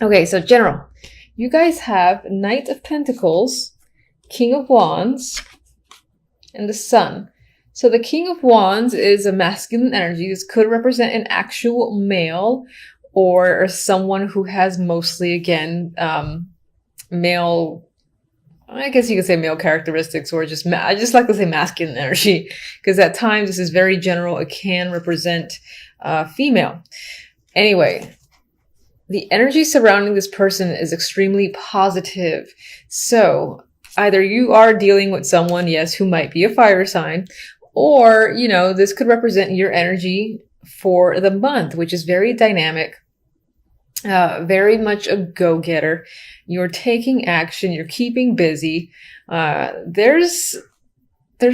Okay, so general. You guys have Knight of Pentacles, King of Wands, and the Sun. So the King of Wands is a masculine energy. This could represent an actual male or someone who has mostly, again, male, I guess you could say male characteristics, or just, I just like to say masculine energy, because at times this is very general. It can represent female. Anyway, the energy surrounding this person is extremely positive. So either you are dealing with someone, yes, who might be a fire sign, or, this could represent your energy for the month, which is very dynamic, very much a go-getter. You're taking action. You're keeping busy. There's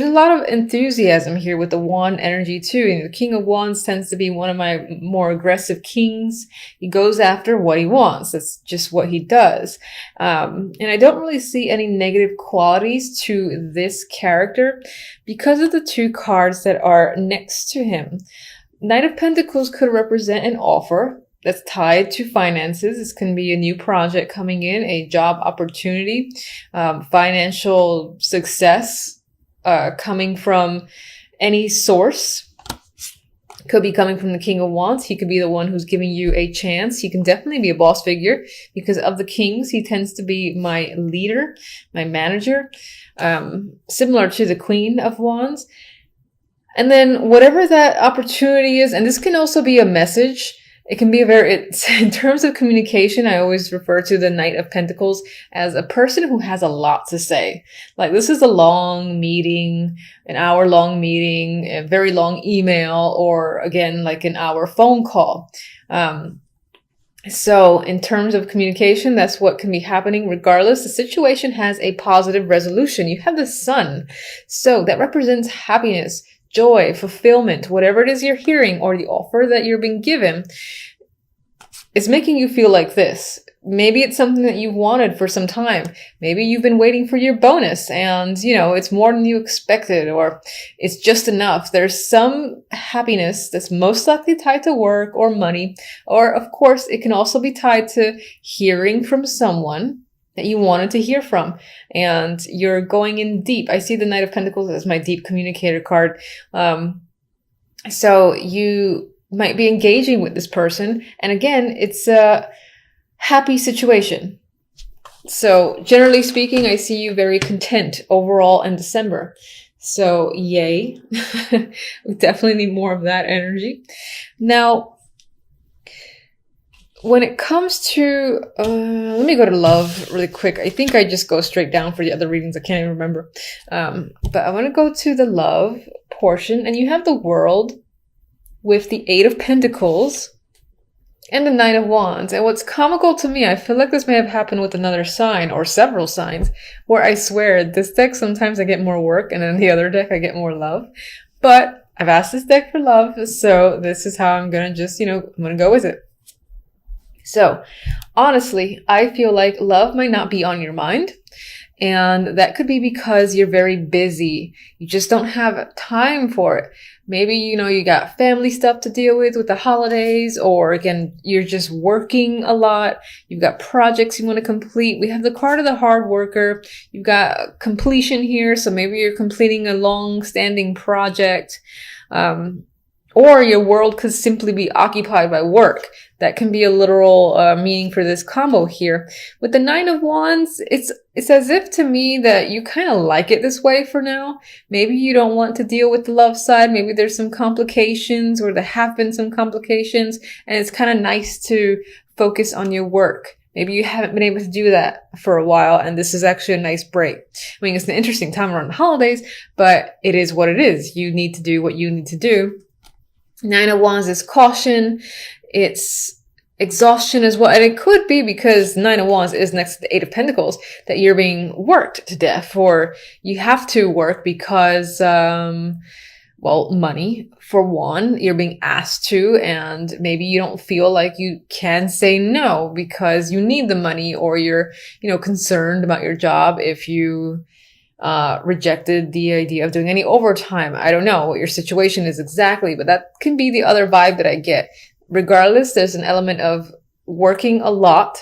a lot of enthusiasm here with the wand energy too. And the King of Wands tends to be one of my more aggressive kings. He goes after what he wants. That's just what he does. And I don't really see any negative qualities to this character because of the two cards that are next to him. Knight of Pentacles could represent an offer that's tied to finances. This can be a new project coming in, a job opportunity, financial success, coming from any source. Could be coming from the King of Wands. He could be the one who's giving you a chance. He can definitely be a boss figure because of the kings. He tends to be my leader, my manager, similar to the Queen of Wands. And then whatever that opportunity is, and this can also be a message. It can be in terms of communication, I always refer to the Knight of Pentacles as a person who has a lot to say. Like, this is a long meeting, an hour-long meeting, a very long email, or again, like an hour phone call. So in terms of communication, that's what can be happening. Regardless, the situation has a positive resolution. You have the Sun. So that represents happiness, joy, fulfillment, whatever it is you're hearing or the offer that you're being given. It's making you feel like this. Maybe it's something that you've wanted for some time. Maybe you've been waiting for your bonus and, it's more than you expected, or it's just enough. There's some happiness that's most likely tied to work or money, or of course, it can also be tied to hearing from someone that you wanted to hear from, and you're going in deep. I see the Knight of Pentacles as my deep communicator card. So you might be engaging with this person, and again, it's a happy situation. So generally speaking, I see you very content overall in December. So yay. We definitely need more of that energy. Now, when it comes to, let me go to love really quick. I think I just go straight down for the other readings. I can't even remember. But I want to go to the love portion, and you have the World with the Eight of Pentacles and the Knight of Wands. And what's comical to me, I feel like this may have happened with another sign or several signs, where I swear this deck, sometimes I get more work, and then the other deck I get more love. But I've asked this deck for love, so this is how I'm going to just, I'm going to go with it. So honestly, I feel like love might not be on your mind. And that could be because you're very busy. You just don't have time for it. Maybe, you got family stuff to deal with the holidays, or again, you're just working a lot. You've got projects you want to complete. We have the card of the hard worker. You've got completion here. So maybe you're completing a long-standing project. Or your world could simply be occupied by work. That can be a literal meaning for this combo here. With the Nine of Wands, it's as if to me that you kind of like it this way for now. Maybe you don't want to deal with the love side. Maybe there's some complications, or there have been some complications, and it's kind of nice to focus on your work. Maybe you haven't been able to do that for a while, and this is actually a nice break. I mean, it's an interesting time around the holidays, but it is what it is. You need to do what you need to do. Nine of Wands is caution. It's exhaustion as well. And it could be because Nine of Wands is next to the Eight of Pentacles that you're being worked to death, or you have to work because, money for one, you're being asked to, and maybe you don't feel like you can say no because you need the money, or you're, concerned about your job if you rejected the idea of doing any overtime. I don't know what your situation is exactly, but that can be the other vibe that I get. Regardless, there's an element of working a lot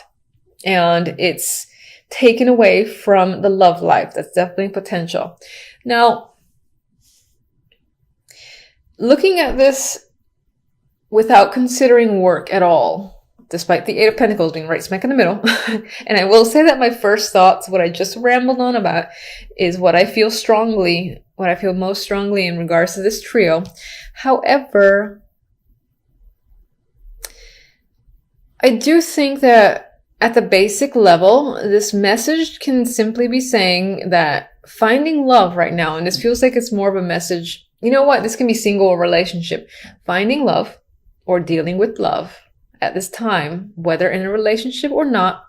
and it's taken away from the love life. That's definitely potential. Now, looking at this without considering work at all, despite the Eight of Pentacles being right smack in the middle, and I will say that my first thoughts, what I just rambled on about, is what I feel most strongly in regards to this trio. However, I do think that at the basic level, this message can simply be saying that finding love right now, and this feels like it's more of a message, you know what, this can be single or relationship. Finding love or dealing with love at this time, whether in a relationship or not,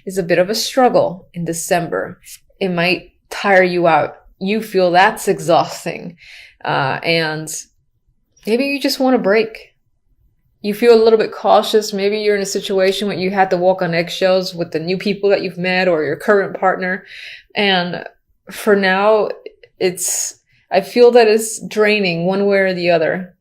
is a bit of a struggle in December. It might tire you out. You feel that's exhausting. And maybe you just want a break. You feel a little bit cautious. Maybe you're in a situation where you had to walk on eggshells with the new people that you've met or your current partner. And for now, I feel that it's draining one way or the other.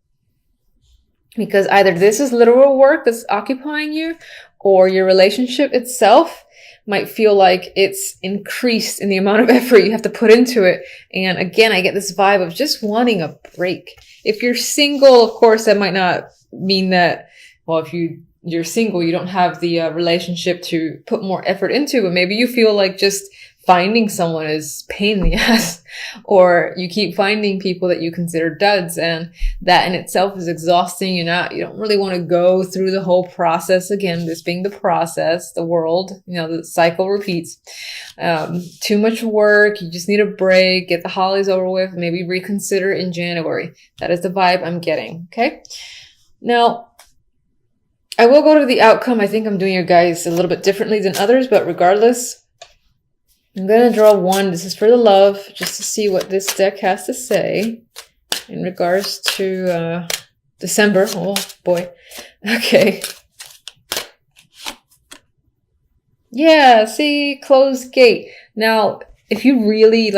Because either this is literal work that's occupying you, or your relationship itself might feel like it's increased in the amount of effort you have to put into it. And again, I get this vibe of just wanting a break. If you're single, of course, that might not mean that, well, if you're single, you don't have the relationship to put more effort into, but maybe you feel like just finding someone is pain in the ass, or you keep finding people that you consider duds, and that in itself is exhausting. You don't really want to go through the whole process again, this being the process, the world, the cycle repeats. Too much work, you just need a break, get the holidays over with, maybe reconsider in January. That is the vibe I'm getting, okay? Now, I will go to the outcome. I think I'm doing you guys a little bit differently than others, but regardless, I'm going to draw one. This is for the love, just to see what this deck has to say in regards to December. Oh, boy. Okay. Yeah, see? Closed gate. Now, if you really,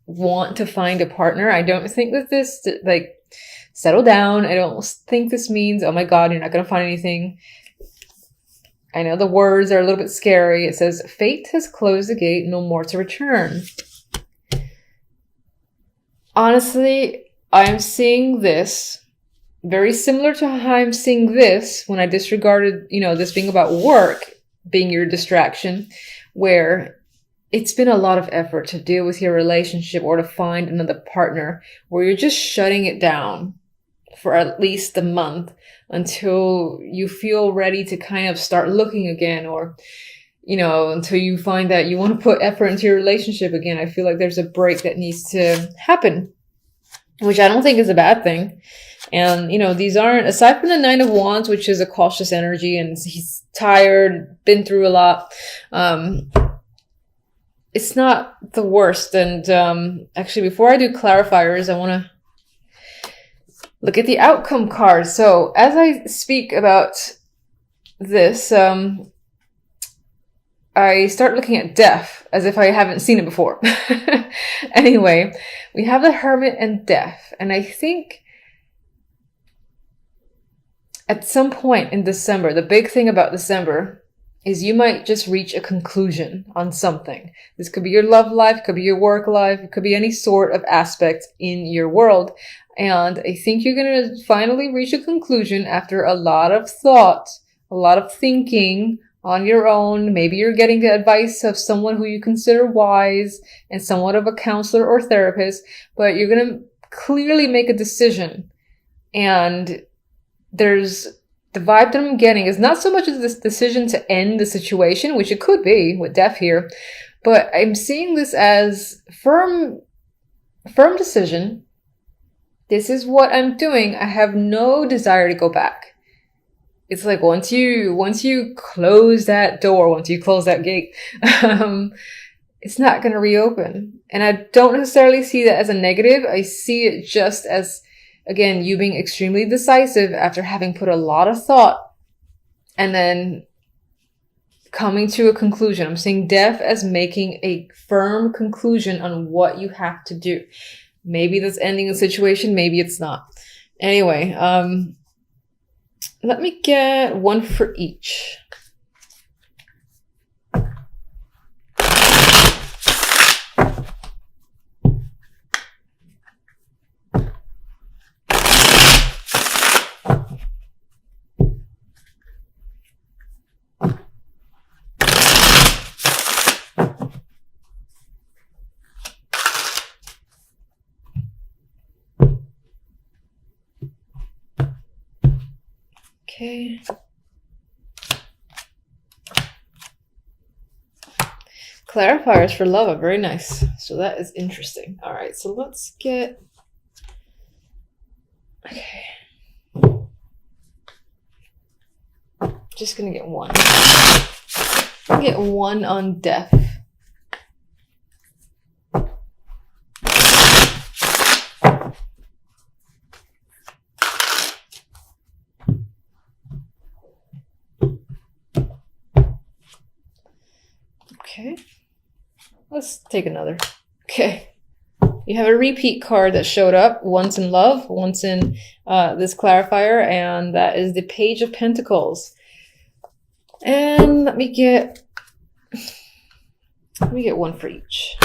want to find a partner, I don't think that this, settle down. I don't think this means, oh my God, you're not going to find anything. I know the words are a little bit scary. It says, fate has closed the gate, no more to return. Honestly, I'm seeing this very similar to how I'm seeing this when I disregarded, this being about work being your distraction, where it's been a lot of effort to deal with your relationship or to find another partner, where you're just shutting it down for at least a month until you feel ready to kind of start looking again, or, until you find that you want to put effort into your relationship again. I feel like there's a break that needs to happen, which I don't think is a bad thing. And, these aren't, aside from the Nine of Wands, which is a cautious energy and he's tired, been through a lot. It's not the worst. And actually, before I do clarifiers, I want to look at the outcome card. So as I speak about this, I start looking at death as if I haven't seen it before. Anyway, we have the Hermit and death. And I think at some point in December, the big thing about December is you might just reach a conclusion on something. This could be your love life, it could be your work life, it could be any sort of aspect in your world. And I think you're going to finally reach a conclusion after a lot of thought, a lot of thinking on your own. Maybe you're getting the advice of someone who you consider wise and somewhat of a counselor or therapist, but you're going to clearly make a decision. And there's the vibe that I'm getting is not so much as this decision to end the situation, which it could be with death here, but I'm seeing this as firm decision. This is what I'm doing. I have no desire to go back. It's like once you close that door, once you close that gate, it's not going to reopen. And I don't necessarily see that as a negative. I see it just as, again, you being extremely decisive after having put a lot of thought and then coming to a conclusion. I'm seeing death as making a firm conclusion on what you have to do. Maybe that's ending a situation, maybe it's not. Anyway, let me get one for each. Okay. Clarifiers for love are very nice. So that is interesting. All right, so let's get... Okay. Just gonna get one. I'll get one on death. Okay. Let's take another. Okay. You have a repeat card that showed up once in love, once in this clarifier, and that is the Page of Pentacles. And let me get one for each.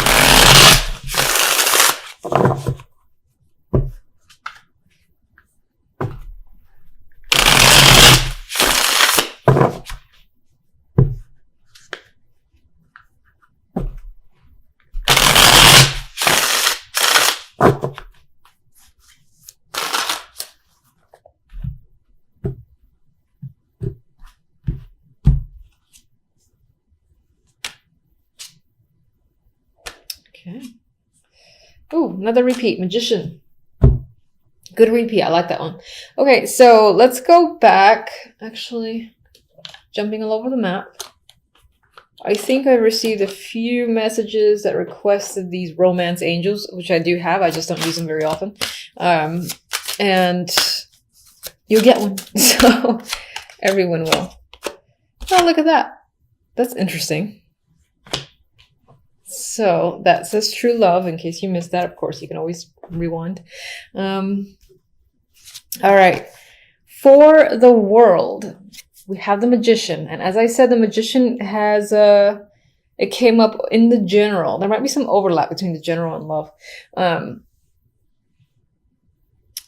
Okay. Oh, another repeat. Magician. Good repeat. I like that one. Okay, so let's go back. Actually, jumping all over the map. I think I received a few messages that requested these romance angels, which I do have. I just don't use them very often. And you'll get one. So everyone will. Oh, look at that. That's interesting. So that says true love. In case you missed that, of course, you can always rewind. All right. For the world, we have the Magician. And as I said, the Magician has it came up in the general. There might be some overlap between the general and love.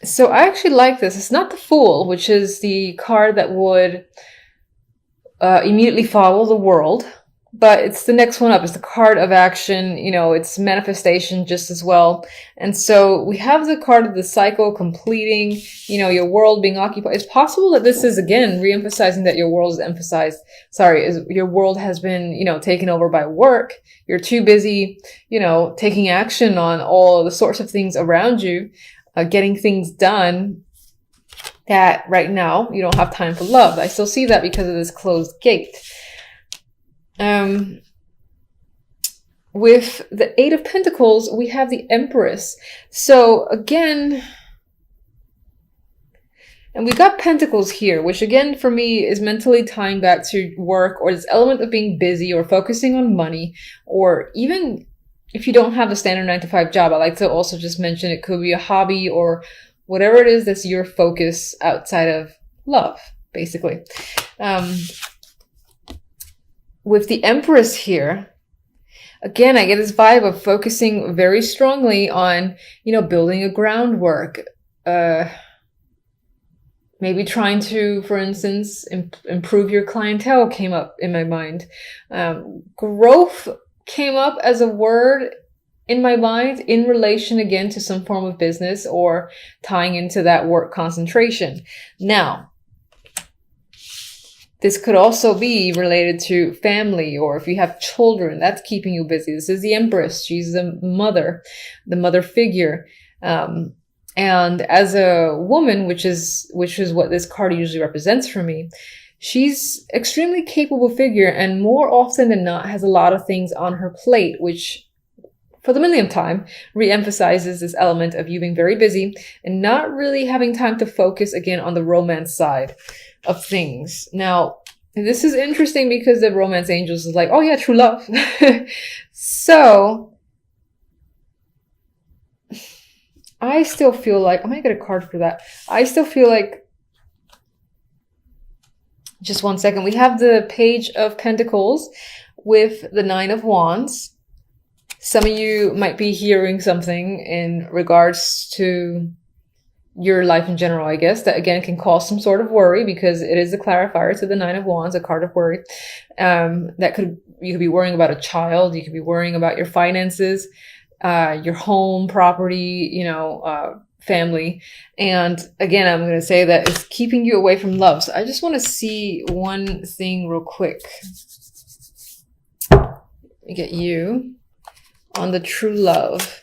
So I actually like this. It's not the Fool, which is the card that would immediately follow the world. But it's the next one up. It's the card of action. You know, it's manifestation just as well. And so we have the card of the cycle completing, you know, your world being occupied. It's possible that this is, again, re-emphasizing that your world is your world has been, you know, taken over by work. You're too busy, you know, taking action on all the sorts of things around you, getting things done, that right now you don't have time for love. I still see that because of this closed gate. With the Eight of Pentacles, we have the Empress. So again, and we've got Pentacles here, which again for me is mentally tying back to work, or this element of being busy or focusing on money, or even if you don't have a standard 9-to-5 job, I like to also just mention it could be a hobby or whatever it is that's your focus outside of love, basically. With the Empress here, again, I get this vibe of focusing very strongly on, you know, building a groundwork, maybe trying to, for instance, improve your clientele came up in my mind. Growth came up as a word in my mind in relation, again, to some form of business or tying into that work concentration. Now, this could also be related to family, or if you have children, that's keeping you busy. This is the Empress. She's the mother figure. And as a woman, which is what this card usually represents for me, she's extremely capable figure, and more often than not has a lot of things on her plate, which for the millionth time re-emphasizes this element of you being very busy and not really having time to focus again on the romance side of things. Now, this is interesting because the romance angels is like, oh yeah, true love. So I still feel like, I might get a card for that. I still feel like, just one second. We have the Page of Pentacles with the Nine of Wands. Some of you might be hearing something in regards to your life in general, I guess, that again can cause some sort of worry because it is a clarifier to the Nine of Wands, a card of worry. You could be worrying about a child. You could be worrying about your finances, your home, property, you know, family. And again, I'm going to say that it's keeping you away from love. So I just want to see one thing real quick. Let me get you on the true love.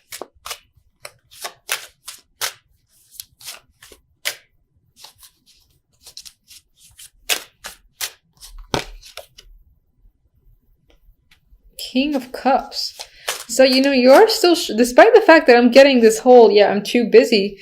King of Cups. So, you know, you're still, despite the fact that I'm getting this whole, yeah, I'm too busy,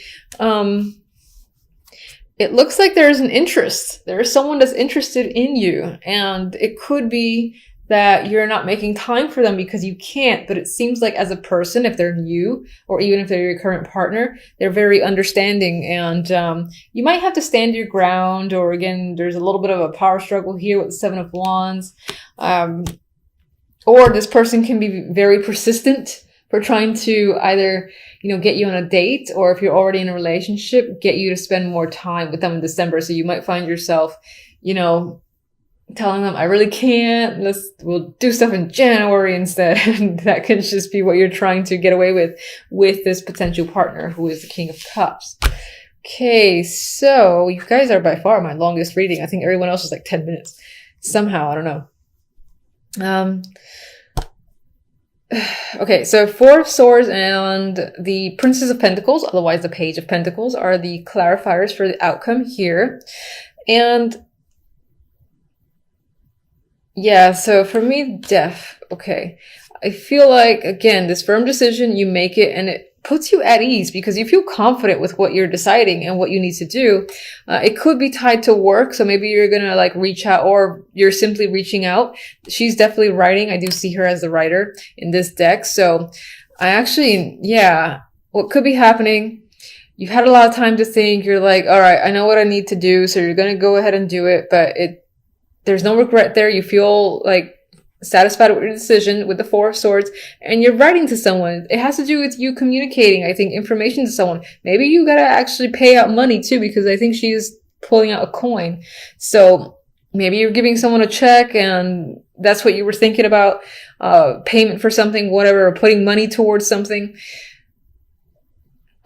it looks like there's an interest. There is someone that's interested in you. And it could be that you're not making time for them because you can't. But it seems like as a person, if they're new, or even if they're your current partner, they're very understanding. And you might have to stand your ground. Or again, there's a little bit of a power struggle here with the Seven of Wands. Or this person can be very persistent for trying to either, you know, get you on a date, or if you're already in a relationship, get you to spend more time with them in December. So you might find yourself, you know, telling them, I really can't, we'll do stuff in January instead. And that can just be what you're trying to get away with this potential partner who is the King of Cups. Okay, so you guys are by far my longest reading. I think everyone else is like 10 minutes. Somehow, I don't know. Okay, so Four of Swords and the Princess of Pentacles, otherwise the Page of Pentacles, are the clarifiers for the outcome here. And yeah, so for me, death. Okay, I feel like, again, this firm decision, you make it and it puts you at ease because you feel confident with what you're deciding and what you need to do. It could be tied to work. So maybe you're going to like reach out, or you're simply reaching out. She's definitely writing. I do see her as the writer in this deck. So I actually, yeah, what could be happening, you've had a lot of time to think. You're like, all right, I know what I need to do. So you're going to go ahead and do it, but there's no regret there. You feel like satisfied with your decision with the Four of Swords, and you're writing to someone. It has to do with you communicating, I think, information to someone. Maybe you gotta actually pay out money too, because I think she's pulling out a coin. So maybe you're giving someone a check and that's what you were thinking about, payment for something, whatever, or putting money towards something.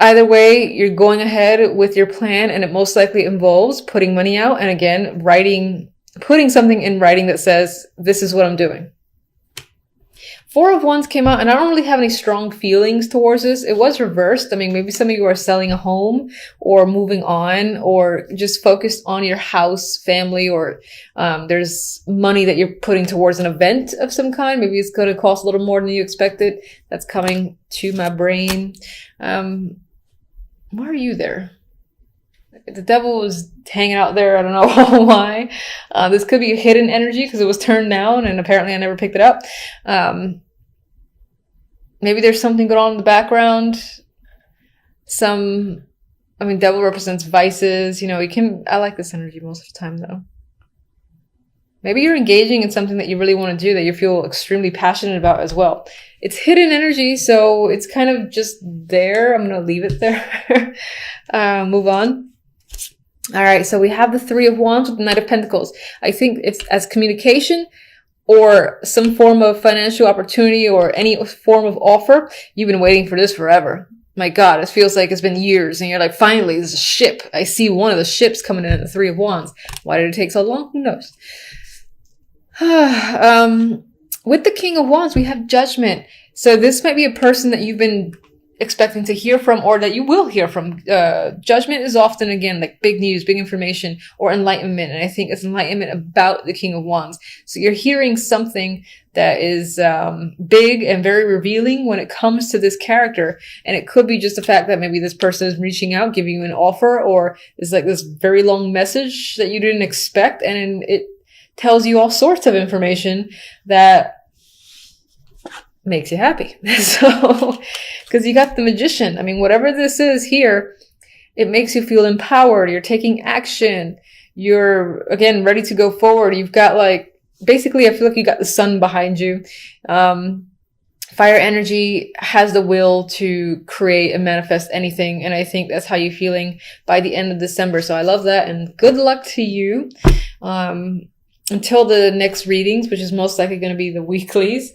Either way, you're going ahead with your plan, and it most likely involves putting money out and again, putting something in writing that says, this is what I'm doing. Four of Wands came out, and I don't really have any strong feelings towards this. It was reversed. I mean, maybe some of you are selling a home or moving on, or just focused on your house, family, or there's money that you're putting towards an event of some kind. Maybe it's going to cost a little more than you expected. That's coming to my brain. Why are you there? The devil was hanging out there. I don't know why. This could be a hidden energy because it was turned down and apparently I never picked it up. Maybe there's something going on in the background. Devil represents vices. You know, I like this energy most of the time though. Maybe you're engaging in something that you really want to do, that you feel extremely passionate about as well. It's hidden energy, so it's kind of just there. I'm going to leave it there. Move on. All right, so we have the Three of Wands with the Knight of Pentacles. I think it's as communication or some form of financial opportunity or any form of offer. You've been waiting for this forever. My God, it feels like it's been years. And you're like, finally, there's a ship. I see one of the ships coming in at the Three of Wands. Why did it take so long? Who knows? With the King of Wands, we have Judgment. So this might be a person that you've been expecting to hear from, or that you will hear from. Judgment is often, again, like big news, big information, or enlightenment. And I think it's enlightenment about the King of Wands. So you're hearing something that is big and very revealing when it comes to this character. And it could be just the fact that maybe this person is reaching out, giving you an offer, or is like this very long message that you didn't expect. And it tells you all sorts of information that makes you happy. So, because you got the Magician. I mean, whatever this is here, it makes you feel empowered. You're taking action. You're, again, ready to go forward. You've got basically, I feel like you got the sun behind you. Fire energy has the will to create and manifest anything. And I think that's how you're feeling by the end of December. So I love that. And good luck to you. Until the next readings, which is most likely going to be the weeklies.